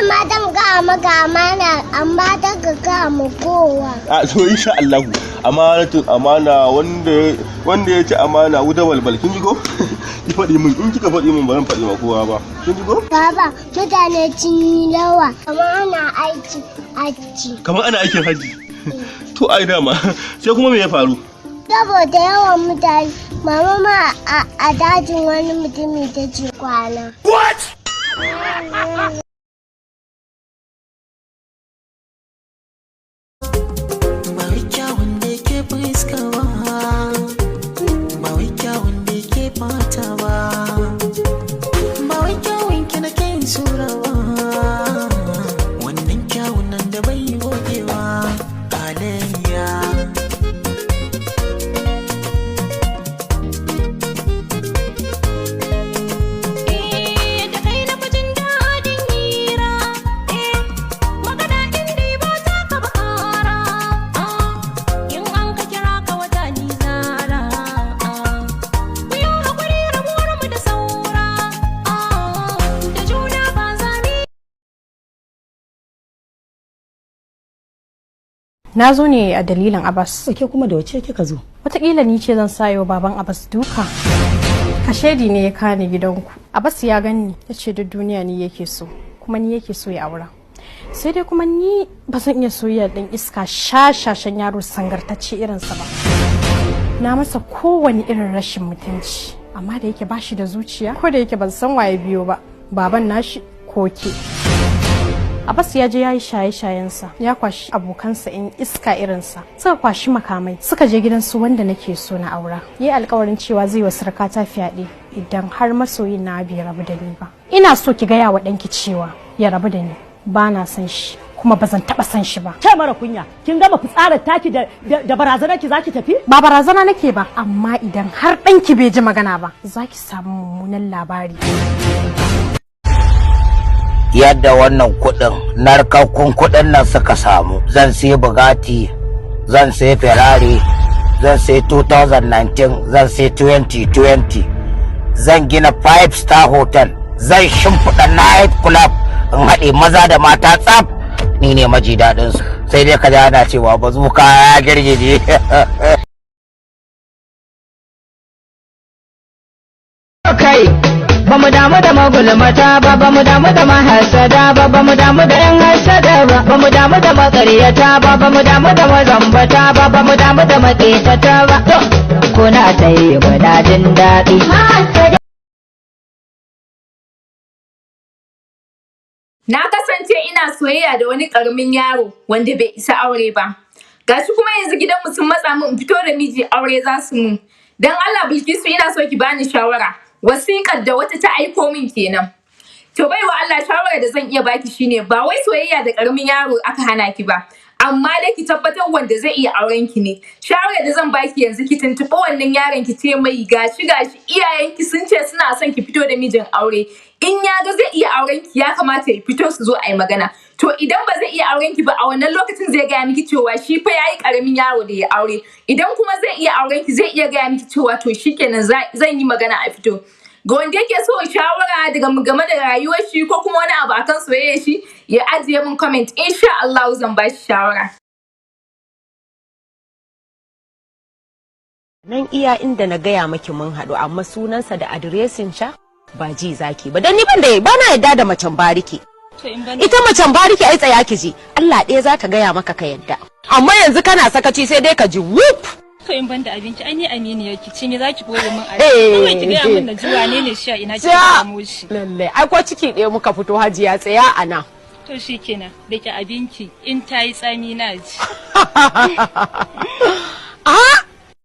ma dan ga maka amana amma daga ga mu kowa. A to insha Allah amana wanda ya ci amana wuta balbal kin ji ko? Ki faɗi min in kika faɗi min ba zan faɗi ma kowa ba. Kin ji ko? Baba mutane sun yi lawa kamar ana aikin haji. Kamar ana aikin haji. To ai dama sai kuma me ya faru? Saboda yawan mutane mama ma a dajin wani mutumi ta ce kwana. What? Na zo ne a dalilin Abbas. Ke kuma da wace kika zo? Wataƙila ni ce zan sayo baban Abbas duka. Kashedi ne ya kani gidanku. Abbas ya gani ya ce duk duniya ni yake so, kuma ni yake so ya aura. Sai dai kuma ni ba zan iya soyayya ɗin iska shashashen yaro sangartacce irinsa ba. Na masa kowane irin rashin mutunci, amma da yake bashi da zuciya, ko da yake ban san waye biyo ba, baban nashi ko ke. Abbas ya je ya yi shaye-shayensa, ya kwashi abokansa in iska irinsa, suka kwashi makamai, suka je gidansu wanda nake so na aura. Yi alkawarin cewa zai wa surkata fyaɗe idan har masoyin na bai rabu da ni ba. Ina so ki gaya wa ɗanki cewa ya rabu da ni, ba na san shi, kuma ba zan taɓa san shi ba. Ke mara kunya, kin gama fitsarar taki da barazanar ki zaki tafi? Ba barazana nake ba, amma idan har ɗanki bai ji magana ba, za ki samu mummunan labari. Yadda wannan kuɗin narkakkun kuɗin nan suka samu, zan sai Bugatti, zan sai Ferrari, zan sai 2019, zan sai 2020, zan gina 5-star hotel, zan shimfiɗa night club in haɗe maza da mata tsaf. Ni ne maji daɗin su, sai dai ka ana cewa bazuka ya girgije. Kai ba mu damu da magulmata ba, ba mu damu da mahasada ba, ba mu damu da yan hasada ba, ba mu damu da makaryata ba, ba mu damu da mazambata ba, ba mu damu da maƙetata ba. Kuna sai muna jin daɗi. Na kasance ina soyayya da wani ƙaramin yaro wanda bai isa aure ba. Gashi kuma yanzu gidanmu sun matsa min in fito da miji aure za su mun. Dan Allah Bilkisu ina so ki bani shawara. Wasiƙar da wata ta aiko min kenan. To baiwa Allah shawara da zan iya baki shine ba wai soyayya da ƙaramin yaro aka hana ki ba. Amma da ki tabbatar wanda zai iya auren ki ne. Shawara da zan baki yanzu ki tuntuɓi wannan yaron ki ce mai gashi iyayenki sun ce suna son ki fito da mijin aure. In ya ga zai iya auren ki ya kamata ya fito su zo a yi magana. To idan ba zai iya auren ki ba a wannan lokacin zai gaya miki cewa shi fa yayi ƙaramin yaro da ya aure. Idan kuma zai iya auren ki zai iya gaya miki cewa to shikenan zan yi magana a fito. Ga wanda yake so shawara daga game da rayuwar shi ko kuma wani abu akan soyayya shi ya ajiye min comment, insha Allah zan ba shi shawara. Nan iya inda na gaya maki mun haɗu, amma sunansa da adiresin sha ba ji zaki ba, dan ni ban na yadda da macen bariki. Ita macen bariki ai tsaya ki ji, Allah ɗaya za ta gaya maka ka yadda, amma yanzu kana sakaci sai dai ka ji whoop. To in banda abinci ai ni aminiyar ki ce me zaki koyi min abinci, kuma ki ga mun da juwa ne shi ina ki samu shi. Lalle ai ko ciki ɗaya muka fito Hajiya tsaya a nan. To shikenan da ki abinki in tayi tsami na ji.